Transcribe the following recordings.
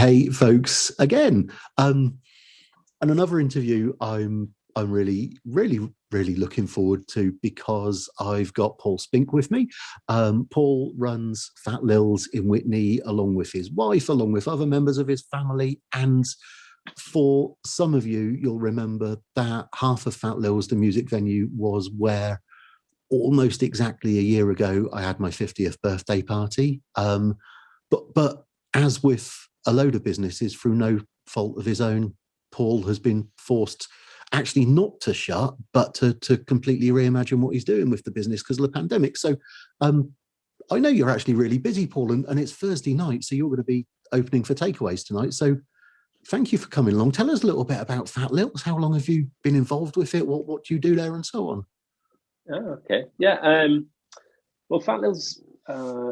Hey, folks, again. And another interview I'm really looking forward to because I've got Paul Spink with me. Paul runs Fat Lil's in Witney along with his wife, along with other members of his family. And for some of you, you'll remember that half of Fat Lil's, the music venue, was where almost exactly a year ago I had my 50th birthday party. But as with a load of businesses, through no fault of his own, Paul has been forced actually not to shut, but to completely reimagine what he's doing with the business because of the pandemic. So I know you're actually really busy, Paul, and it's Thursday night, so you're going to be opening for takeaways tonight. So thank you for coming along. Tell us a little bit about Fat Lils. How long have you been involved with it? What do you do there and so on? Oh, okay. Yeah. Well, Fat Lils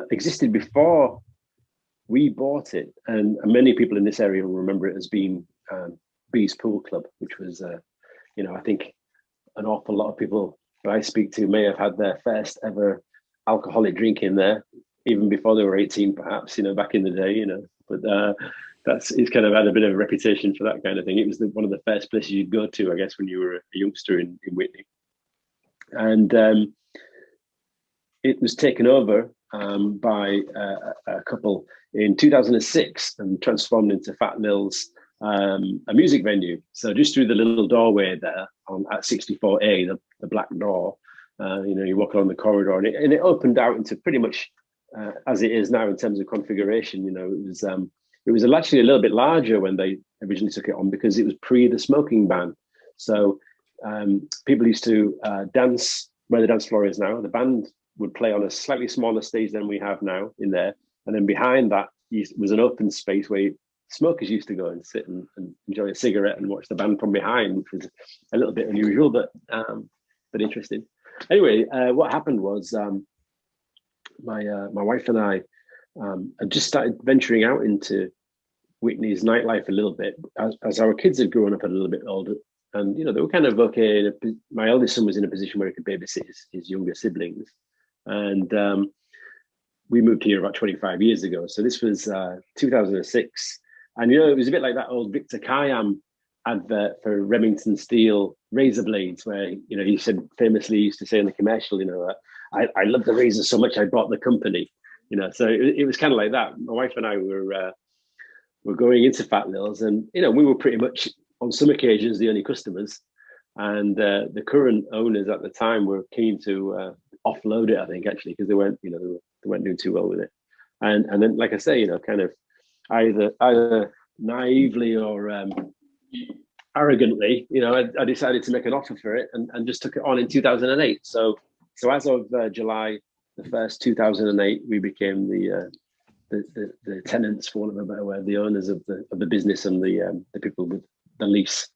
existed before we bought it, and many people in this area will remember it as being Bees Pool Club, which was, I think an awful lot of people that I speak to may have had their first ever alcoholic drink in there, even before they were 18, perhaps, back in the day, But it's kind of had a bit of a reputation for that kind of thing. It was one of the first places you'd go to, I guess, when you were a youngster in Witney. And it was taken over by a couple in 2006 and transformed into Fat Lil's, a music venue. So just through the little doorway there at 64A, the black door, you walk along the corridor and it opened out into pretty much as it is now in terms of configuration. It was actually a little bit larger when they originally took it on because it was pre the smoking ban. So people used to dance where the dance floor is now. The band would play on a slightly smaller stage than we have now in there. And then behind that was an open space where smokers used to go and sit and enjoy a cigarette and watch the band from behind, which was a little bit unusual, but interesting. Anyway, what happened was my wife and I had just started venturing out into Witney's nightlife a little bit as our kids had grown up a little bit older. And, they were kind of okay. My eldest son was in a position where he could babysit his younger siblings. And we moved here about 25 years ago. So this was 2006. And, it was a bit like that old Victor Kayam advert for Remington Steel razor blades, where, he famously used to say in the commercial, I love the razor so much I bought the company. So it was kind of like that. My wife and I were going into Fat Lil's, and, we were pretty much on some occasions the only customers. And the current owners at the time were keen to offload it, I think, actually, because they weren't doing too well with it. And then, like I say, kind of either naively or arrogantly, I decided to make an offer for it and just took it on in 2008. So as of July the 1st, 2008, we became the tenants, for want of a better word, the owners of the business and the people with the lease.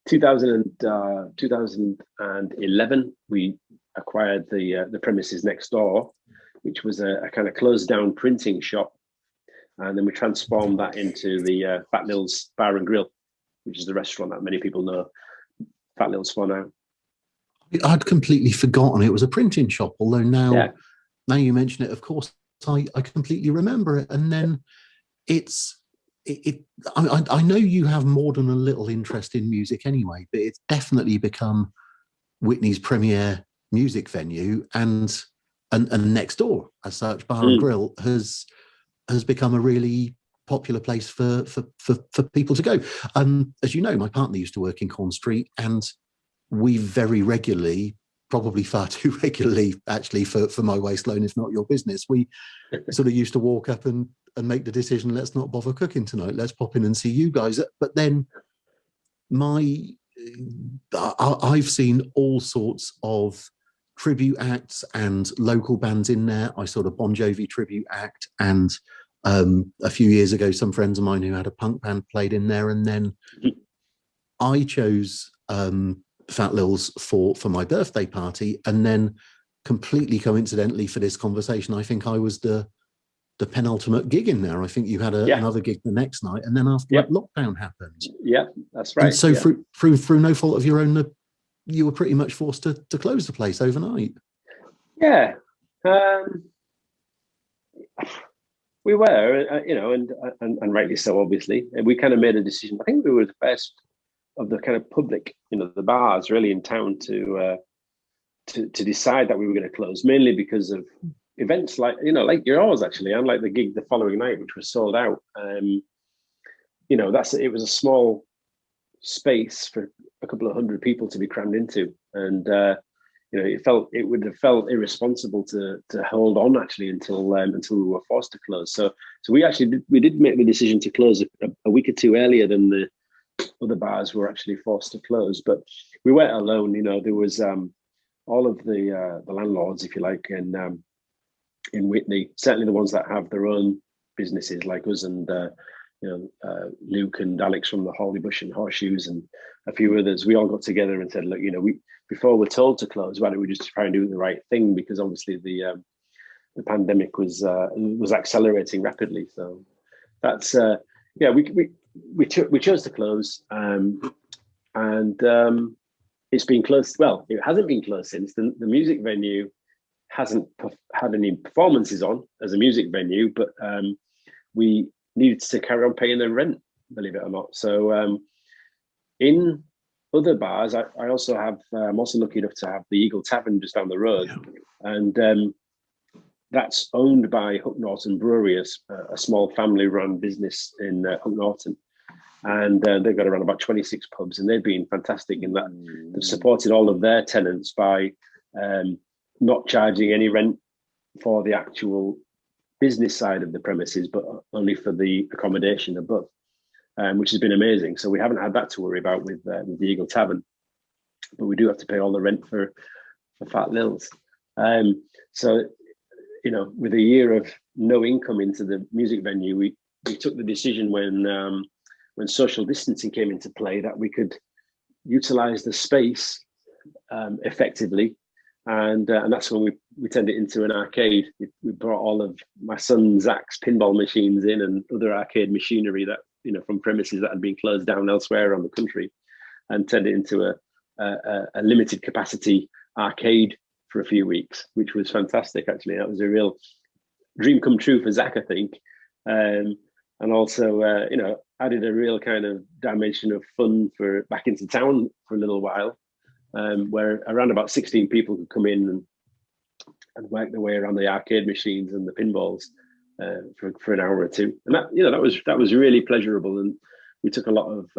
2011, we acquired the premises next door, which was a kind of closed down printing shop. And then we transformed that into the Fat Lil's Bar and Grill, which is the restaurant that many people know Fat Lil's for now. I'd completely forgotten it was a printing shop, although now you mention it, of course, I completely remember it. And then I know you have more than a little interest in music anyway, but it's definitely become Witney's premier music venue, and next door as such, Bar and Grill has become a really popular place for people to go. As you know, my partner used to work in Corn Street, and we very regularly, probably far too regularly actually for my waistline, if not your business, we sort of used to walk up and make the decision, let's not bother cooking tonight, let's pop in and see you guys. But then I've seen all sorts of tribute acts and local bands in there. I saw the Bon Jovi tribute act, and a few years ago some friends of mine who had a punk band played in there. And then I chose Fat Lil's for my birthday party, and then completely coincidentally for this conversation, I think I was the penultimate gig in there. I think you had another gig the next night, and then after lockdown happened. Yeah, that's right. And so through no fault of your own, you were pretty much forced to close the place overnight. Yeah. We were, and rightly so, obviously. And we kind of made a decision. I think we were the first of the kind of public, the bars really in town to decide that we were going to close, mainly because of events like yours actually, and like the gig the following night, which was sold out. It was a small space for a couple of hundred people to be crammed into, and it would have felt irresponsible to hold on actually until we were forced to close. So we actually did make the decision to close a week or two earlier than the other bars were actually forced to close. But we weren't alone. There was all of the landlords, if you like, in Witney, certainly the ones that have their own businesses like us, and Luke and Alex from the Holly Bush and Horseshoes and a few others. We all got together and said, look, before we're told to close, why don't we just try and do the right thing? Because obviously the pandemic was accelerating rapidly. So that's we chose to close, and it's been closed. Well, it hasn't been closed since. The music venue hasn't had any performances on as a music venue, but we needed to carry on paying the rent, believe it or not. So in other bars, I also have, I'm also lucky enough to have the Eagle Tavern just down the road. Yeah. And that's owned by Hook Norton Brewery, a small family-run business in Hook Norton. And they've got around about 26 pubs, and they've been fantastic in that. They've supported all of their tenants by not charging any rent for the actual business side of the premises, but only for the accommodation above, which has been amazing. So we haven't had that to worry about with the Eagle Tavern, but we do have to pay all the rent for Fat Lils. So, with a year of no income into the music venue, we took the decision when social distancing came into play that we could utilize the space effectively. And that's when we turned it into an arcade. We brought all of my son Zach's pinball machines in and other arcade machinery that, from premises that had been closed down elsewhere around the country, and turned it into a limited capacity arcade for a few weeks, which was fantastic. Actually, that was a real dream come true for Zach, I think. And also, added a real kind of dimension of fun back into town for a little while. Where around about 16 people could come in and work their way around the arcade machines and the pinballs for an hour or two, and that was really pleasurable. And we took a lot of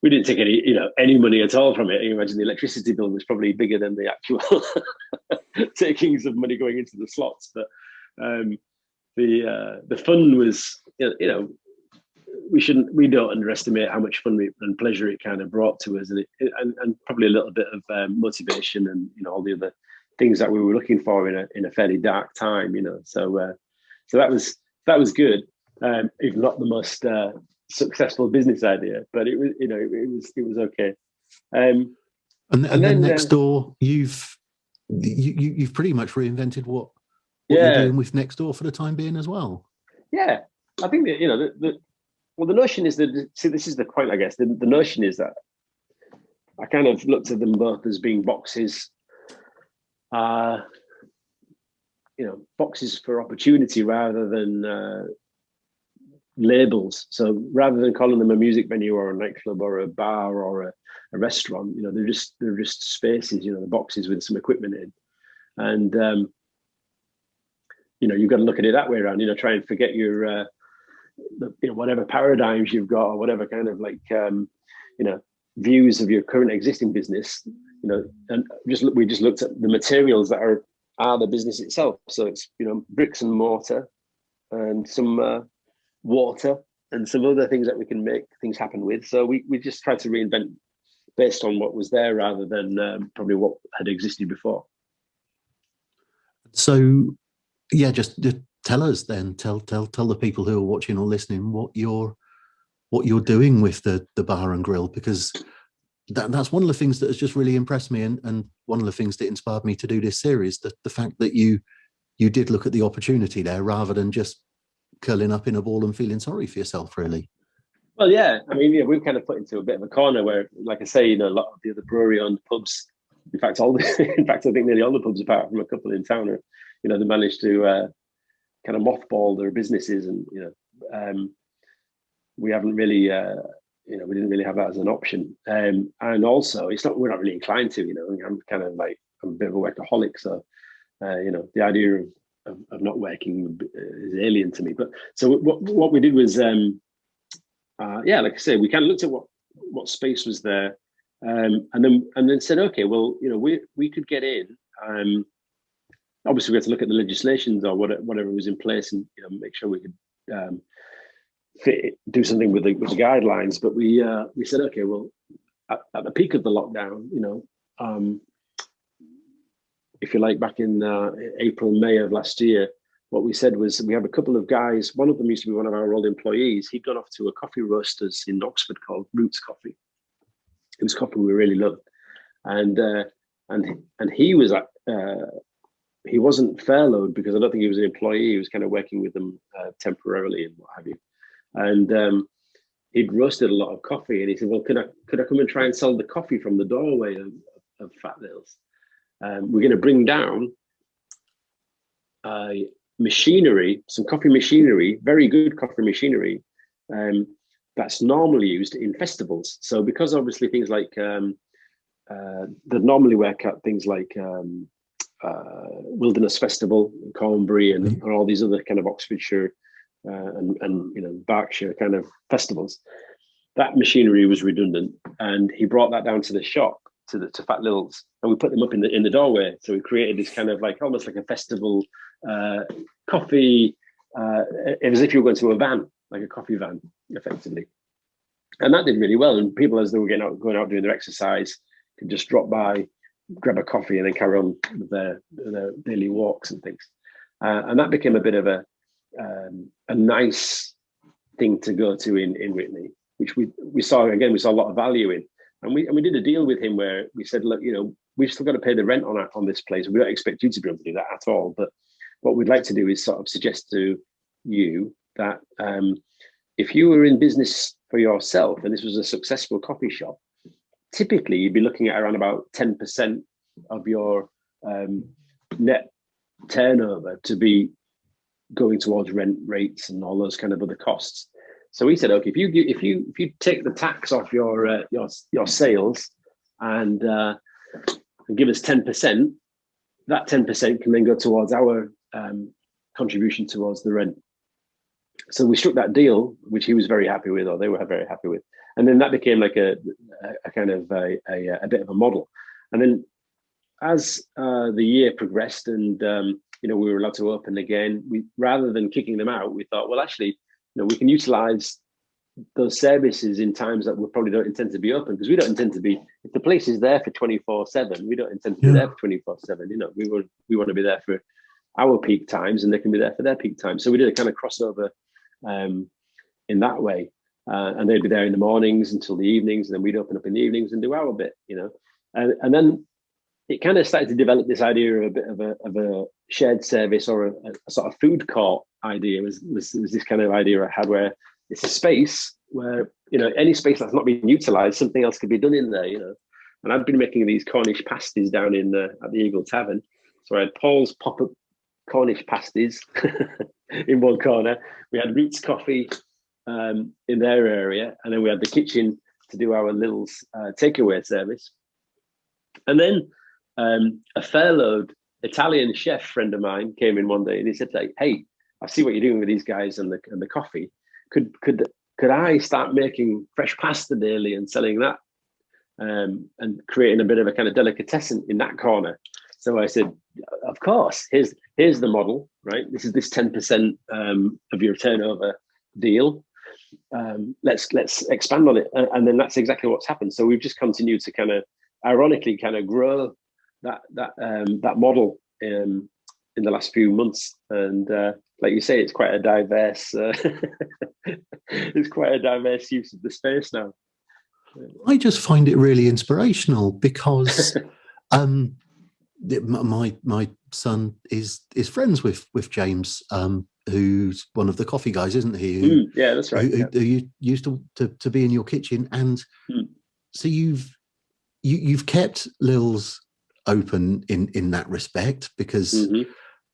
we didn't take any money at all from it. You imagine the electricity bill was probably bigger than the actual takings of money going into the slots, but the fun was we don't underestimate how much fun and pleasure it kind of brought to us, and probably a little bit of motivation and all the other things that we were looking for in a fairly dark time. So that was good, if not the most successful business idea, but it was okay. And then next door, you've pretty much reinvented what you're doing with next door for the time being as well. Yeah, I think that the notion is that, see, this is the point, I guess. The notion is that I kind of looked at them both as being boxes, boxes for opportunity rather than labels. So rather than calling them a music venue or a nightclub or a bar or a restaurant, they're just spaces, the boxes with some equipment in. And, you've got to look at it that way around, try and forget your... whatever paradigms you've got or whatever kind of views of your current existing business, and we just looked at the materials that are the business itself. So it's bricks and mortar and some water and some other things that we can make things happen with. So we just tried to reinvent based on what was there rather than probably what had existed before. So yeah, just tell us then, tell the people who are watching or listening what you're doing with the bar and grill, because that's one of the things that has just really impressed me, and one of the things that inspired me to do this series, the fact that you did look at the opportunity there rather than just curling up in a ball and feeling sorry for yourself, really. Well, yeah, I mean, we've kind of put into a bit of a corner where, like I say, a lot of the other brewery-owned pubs, in fact, I think nearly all the pubs, apart from a couple in town, they managed to kind of mothball their businesses, and we haven't really we didn't really have that as an option, and also we're not really inclined to, I'm kind of like, I'm a bit of a workaholic, so the idea of not working is alien to me. But so what we did was like I say, we kind of looked at what space was there, and then said, okay, well, we could get in. Obviously, we had to look at the legislations or whatever was in place, and make sure we could do something with the guidelines. But we said, okay, well, at the peak of the lockdown, if you like, back in April, May of last year, what we said was, we have a couple of guys. One of them used to be one of our old employees. He'd gone off to a coffee roasters in Oxford called Roots Coffee. It was coffee we really loved, and he was he wasn't furloughed, because I don't think he was an employee. He was kind of working with them temporarily and what have you. And he'd roasted a lot of coffee, and he said, well, could I come and try and sell the coffee from the doorway of Fat Lil's? We're going to bring down machinery, some coffee machinery, very good coffee machinery, that's normally used in festivals. So because obviously things like that normally work at things like Wilderness Festival in Cornbury and all these other kind of Oxfordshire and Berkshire kind of festivals, that machinery was redundant, and he brought that down to the shop, to Fat Lil's, and we put them up in the doorway. So we created this kind of like almost like a festival coffee. It was as if you were going to a van, like a coffee van, effectively. And that did really well. And people, as they were going out doing their exercise, could just drop by, grab a coffee, and then carry on with their daily walks and things. And that became a bit of a nice thing to go to in Witney, which we saw a lot of value in. And we did a deal with him where we said, look, we've still got to pay the rent on this place. We don't expect you to be able to do that at all. But what we'd like to do is sort of suggest to you that if you were in business for yourself and this was a successful coffee shop, typically you'd be looking at around about 10% of your net turnover to be going towards rent rates and all those kind of other costs. So we said, okay, if you take the tax off your sales and give us 10%, that 10% can then go towards our contribution towards the rent. So we struck that deal, which he was very happy with, or they were very happy with, and then that became like a kind of a bit of a model. And then as the year progressed and we were allowed to open again, we, rather than kicking them out, we thought, well, actually, we can utilize those services in times that we probably don't intend to be open, because we don't intend to be, if the place is there for 24/7, we don't intend to be there for 24/7. We want to be there for our peak times, and they can be there for their peak times. So we did a kind of crossover in that way, and they'd be there in the mornings until the evenings, and then we'd open up in the evenings and do our bit, and then it kind of started to develop this idea of a bit of a shared service, or a sort of food court idea. Was this kind of idea I had, where it's a space where, any space that's not being utilized, something else could be done in there, And I've been making these Cornish pasties down at the Eagle Tavern. So I had Paul's pop-up Cornish pasties in one corner. We had Roots Coffee in their area, and then we had the kitchen to do our Lils takeaway service. And then a furloughed Italian chef friend of mine came in one day, and he said, like, hey, I see what you're doing with these guys and the coffee. Could I start making fresh pasta daily and selling that, and creating a bit of a kind of delicatessen in that corner? So I said, of course, here's the model, right? This is this 10% of your turnover deal. Let's expand on it, and then that's exactly what's happened. So we've just continued to kind of, ironically, kind of grow that model in the last few months, and like you say, it's quite a diverse use of the space now. I just find it really inspirational, because my son is friends with James, who's one of the coffee guys, isn't he? Yeah, that's right. Who used to be in your kitchen, and so you've kept Lils open in that respect, because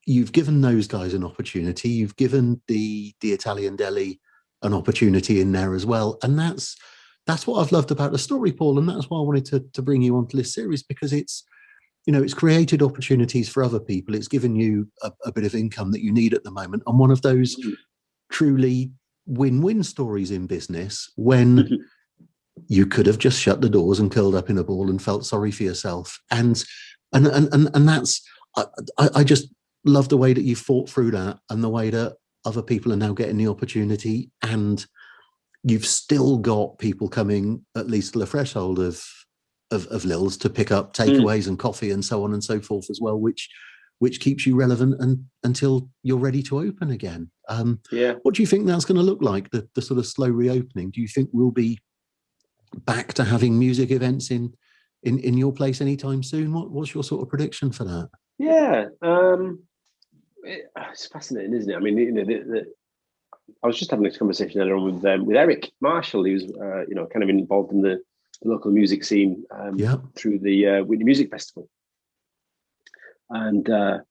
you've given those guys an opportunity. You've given the Italian deli an opportunity in there as well, and that's what I've loved about the story, Paul, and that's why I wanted to bring you onto this series, because it's, you know, it's created opportunities for other people. It's given you a bit of income that you need at the moment, and one of those truly win-win stories in business when you could have just shut the doors and curled up in a ball and felt sorry for yourself. And that's, I just love the way that you fought through that, and the way that other people are now getting the opportunity, and you've still got people coming at least to the threshold of Lils to pick up takeaways and coffee and so on and so forth as well, which keeps you relevant until you're ready to open again. What do you think that's going to look like, the sort of slow reopening? Do you think we'll be back to having music events in your place anytime soon? What's your sort of prediction for that? Yeah, it's fascinating, isn't it? I mean, you know, I was just having this conversation earlier on with Eric Marshall, who's you know, kind of involved in the local music scene through the Witney Music Festival, and I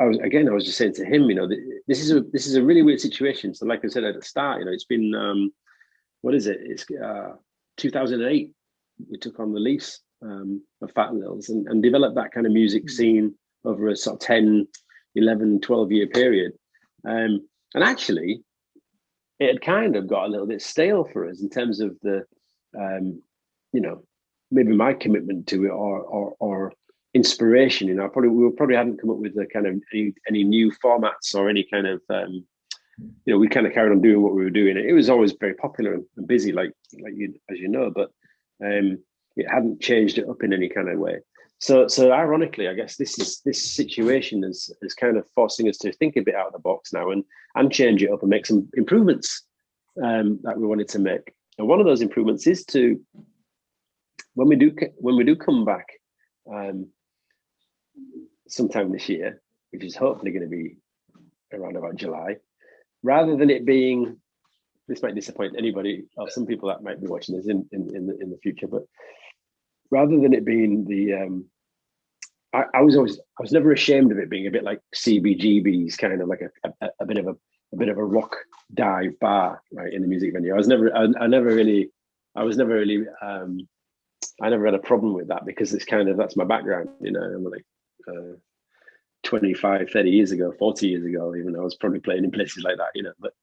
was just saying to him, you know, this is a really weird situation. So, like I said at the start, you know, it's been what is it? It's 2008. We took on the lease of Fat Lils and developed that kind of music scene over a sort of 10, 11, 12-year period. And actually, it had kind of got a little bit stale for us in terms of the, you know, maybe my commitment to it or inspiration. You know, we probably hadn't come up with the kind of any new formats or any kind of, you know, we kind of carried on doing what we were doing. It was always very popular and busy, like you, as you know, but it hadn't changed it up in any kind of way. So ironically, I guess this situation is kind of forcing us to think a bit out of the box now and change it up and make some improvements that we wanted to make. And one of those improvements is to, when we do come back sometime this year, which is hopefully going to be around about July, rather than it being, this might disappoint anybody or some people that might be watching this in the future, but rather than it being the I was never ashamed of it being a bit like CBGB's, kind of like a bit of a rock dive bar, right, in the music venue. I never had a problem with that, because it's kind of, that's my background, you know. I'm like 25, 30 years ago, 40 years ago, even, I was probably playing in places like that, you know. But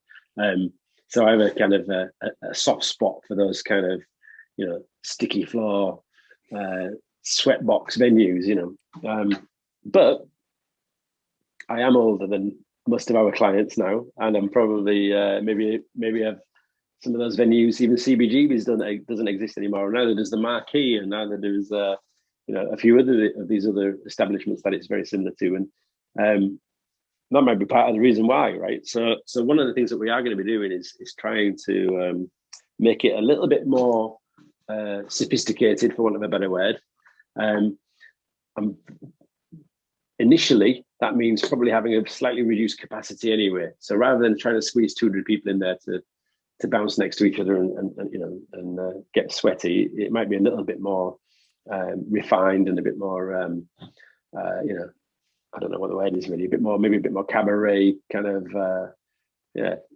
so I have a kind of a soft spot for those kind of, you know, sticky floor, sweatbox venues, you know. But I am older than most of our clients now, and I'm probably maybe have some of those venues, even CBGB's doesn't exist anymore. Neither does the Marquee, and neither does you know, a few other of these other establishments that it's very similar to, and that might be part of the reason why, right? So one of the things that we are going to be doing is trying to make it a little bit more sophisticated, for want of a better word. Initially, that means probably having a slightly reduced capacity anyway. So rather than trying to squeeze 200 people in there to bounce next to each other and you know, and get sweaty, it might be a little bit more refined and a bit more you know, I don't know what the word is really, maybe a bit more cabaret kind of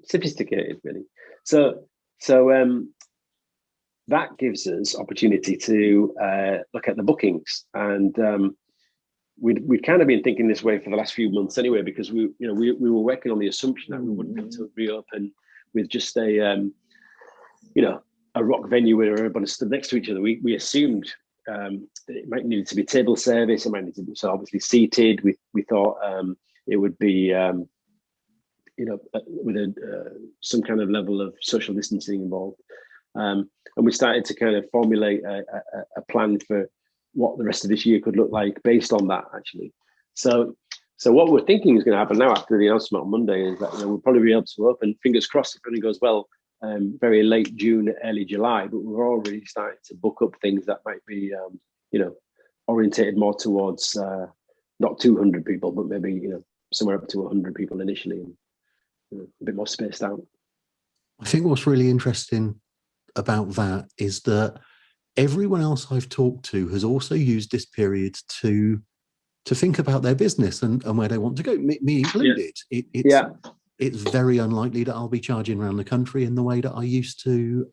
sophisticated really. So that gives us opportunity to look at the bookings, and we'd kind of been thinking this way for the last few months anyway, because we were working on the assumption that we wouldn't be able to reopen with just a you know, a rock venue where everybody stood next to each other. We assumed it might need to be table service, it might need to be, so obviously seated. We thought it would be you know, with some kind of level of social distancing involved, and we started to kind of formulate a plan for what the rest of this year could look like based on that, actually. So what we're thinking is going to happen now after the announcement on Monday is that, you know, we'll probably be able to open, fingers crossed, if everything goes well, very late June, early July. But we're already starting to book up things that might be, you know, orientated more towards not 200 people, but maybe, you know, somewhere up to 100 people initially, and, you know, a bit more spaced out. I think what's really interesting about that is that everyone else I've talked to has also used this period to to think about their business and where they want to go, me included. Yeah. It's very unlikely that I'll be charging around the country in the way that I used to.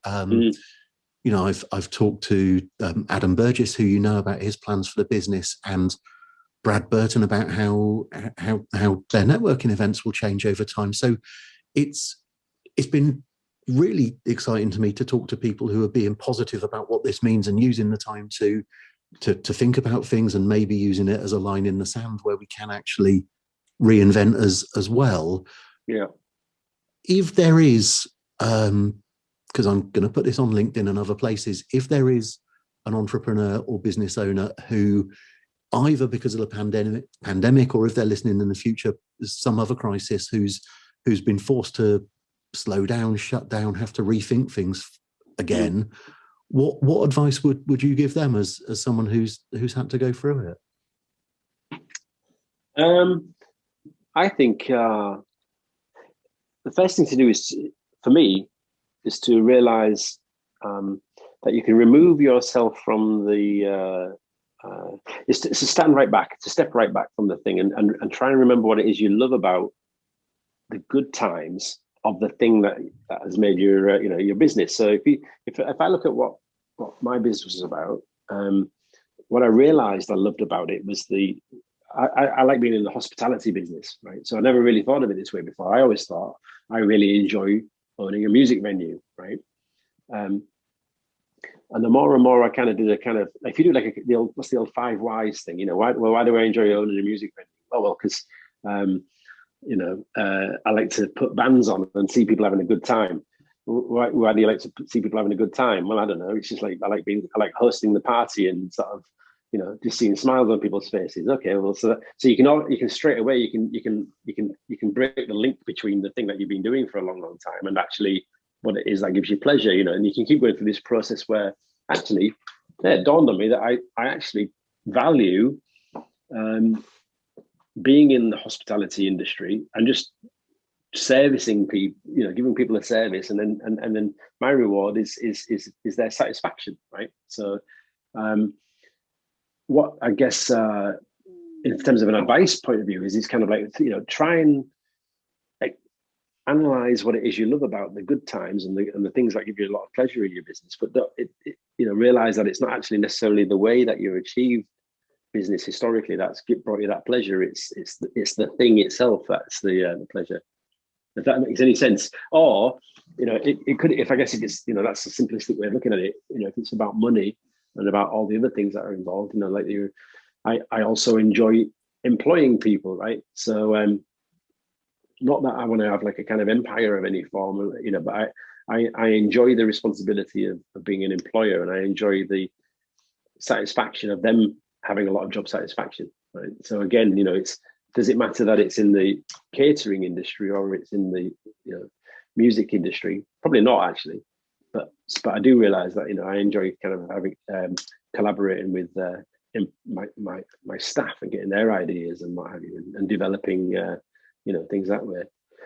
You know, I've talked to Adam Burgess, who you know, about his plans for the business, and Brad Burton about how their networking events will change over time. So it's been really exciting to me to talk to people who are being positive about what this means and using the time to think about things, and maybe using it as a line in the sand where we can actually reinvent as well. Yeah. If there is, because I'm going to put this on LinkedIn and other places, if there is an entrepreneur or business owner who, either because of the pandemic, or if they're listening in the future, some other crisis, who's been forced to slow down, shut down, have to rethink things again, what advice would you give them as someone who's had to go through it? I think the first thing to do for me, is to realize that you can remove yourself from the is to stand right back, to step right back from the thing, and try and remember what it is you love about the good times of the thing that has made your your business. So if I look at what my business was about, what I realized I loved about it was I like being in the hospitality business, right? So I never really thought of it this way before. I always thought I really enjoy owning a music venue, right? And the more and more I kind of did if you do like what's the old 5 whys thing, why do I enjoy owning a music venue? Oh, well, because I like to put bands on and see people having a good time. Why do you like to see people having a good time? Well, I don't know. It's just like I like hosting the party and sort of, just seeing smiles on people's faces. Okay, well, so you can straight away you can break the link between the thing that you've been doing for a long time and actually what it is that gives you pleasure, and you can keep going through this process where actually it dawned on me that I actually value being in the hospitality industry and just servicing people, giving people a service, and then my reward is their satisfaction, right? So what I guess in terms of an advice point of view is kind of like, try and analyze what it is you love about the good times and the things that give you a lot of pleasure in your business, but realize that it's not actually necessarily the way that you achieve business historically that's brought you that pleasure. It's the thing itself that's the pleasure. If that makes any sense. Or it could, if I guess it gets, that's a simplistic way of looking at it. If it's about money and about all the other things that are involved, like I also enjoy employing people, right? So not that I want to have like a kind of empire of any form, but I enjoy the responsibility of being an employer, and I enjoy the satisfaction of them having a lot of job satisfaction, right? So again, does it matter that it's in the catering industry or it's in the music industry? Probably not, actually, but I do realize that I enjoy kind of having collaborating with my staff and getting their ideas and what have you, and developing things that way.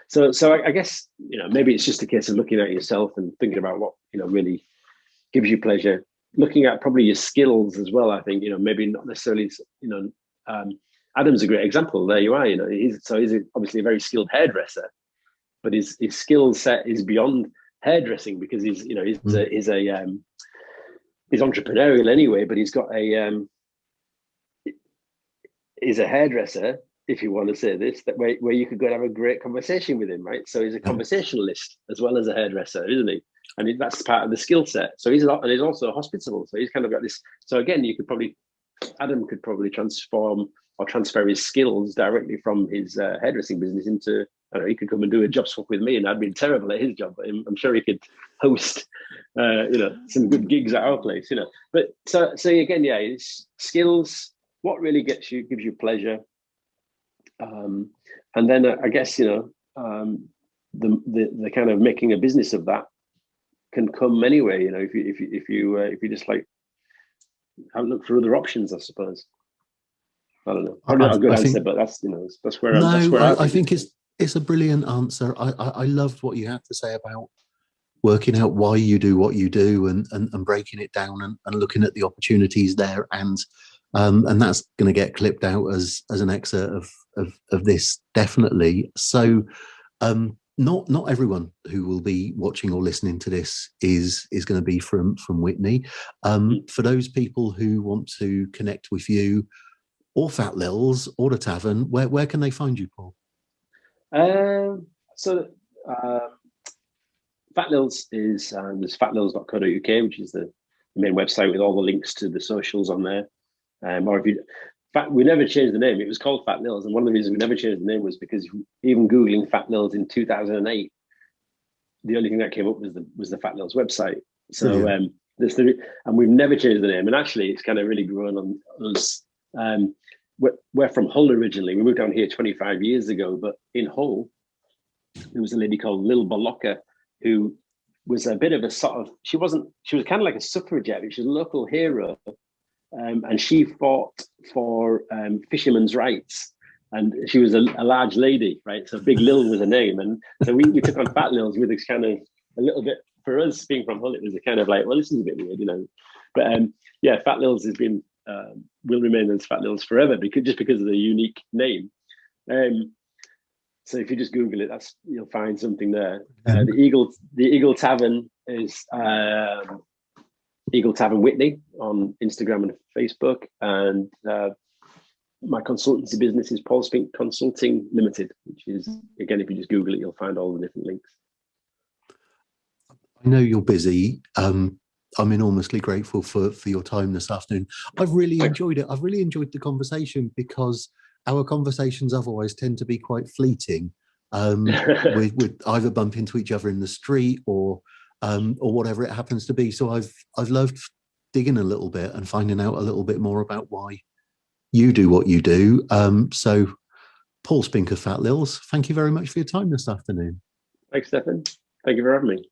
So I guess maybe it's just a case of looking at yourself and thinking about what really gives you pleasure. Looking at probably your skills as well. I think maybe not necessarily Adam's a great example. There you are. He's obviously a very skilled hairdresser, but his skill set is beyond hairdressing because he's entrepreneurial anyway. But he's got he's a hairdresser, if you want to say this, that where you could go and have a great conversation with him, right? So he's a conversationalist as well as a hairdresser, isn't he? And that's part of the skill set. So he's also hospitable. So he's kind of got this. So again, Adam could probably transform or transfer his skills directly from his hairdressing business into, he could come and do a job swap with me, and I'd be terrible at his job, but I'm sure he could host, some good gigs at our place, But so again, yeah, it's skills. What really gives you pleasure, and then I guess the kind of making a business of that can come anyway. If you just like have look for other options, I suppose. I don't know. Probably not a good answer, but that's that's where I think it's a brilliant answer. I loved what you had to say about working out why you do what you do and breaking it down and looking at the opportunities there and and that's going to get clipped out as an excerpt of this, definitely. So not everyone who will be watching or listening to this is going to be from Witney. For those people who want to connect with you or Fat Lils or the Tavern, where can they find you, Paul? So Fat Lils is there's fatlils.co.uk, which is the main website with all the links to the socials on there. Or if you, in fact, we never changed the name. It was called Fat Lils, and one of the reasons we never changed the name was because even googling Fat Lils in 2008, the only thing that came up was the Fat Lils website. So and we've never changed the name. And actually, it's kind of really grown on us. We're from Hull originally. We moved down here 25 years ago, but in Hull, there was a lady called Lil Lockdown who was a bit of a sort of, she was kind of like a suffragette, but she was a local hero. And she fought for fishermen's rights. And she was a large lady, right? So Big Lil was her name. And so we took on Fat Lils with this kind of a little bit, for us being from Hull, it was a kind of like, well, this is a bit weird, you know. But yeah, Fat Lils has been, will remain as Fat Lils forever because of the unique name. So if you just Google it, you'll find something there. The Eagle Tavern is Eagle Tavern Witney on Instagram and Facebook, and my consultancy business is Paul Spink Consulting Limited, which is, again, if you just Google it, you'll find all the different links. I know you're busy. I'm enormously grateful for your time this afternoon. I've really enjoyed it. I've really enjoyed the conversation because our conversations otherwise tend to be quite fleeting. We'd either bump into each other in the street or whatever it happens to be. So I've loved digging a little bit and finding out a little bit more about why you do what you do. So Paul Spink of Fat Lils, thank you very much for your time this afternoon. Thanks, Stefan. Thank you for having me.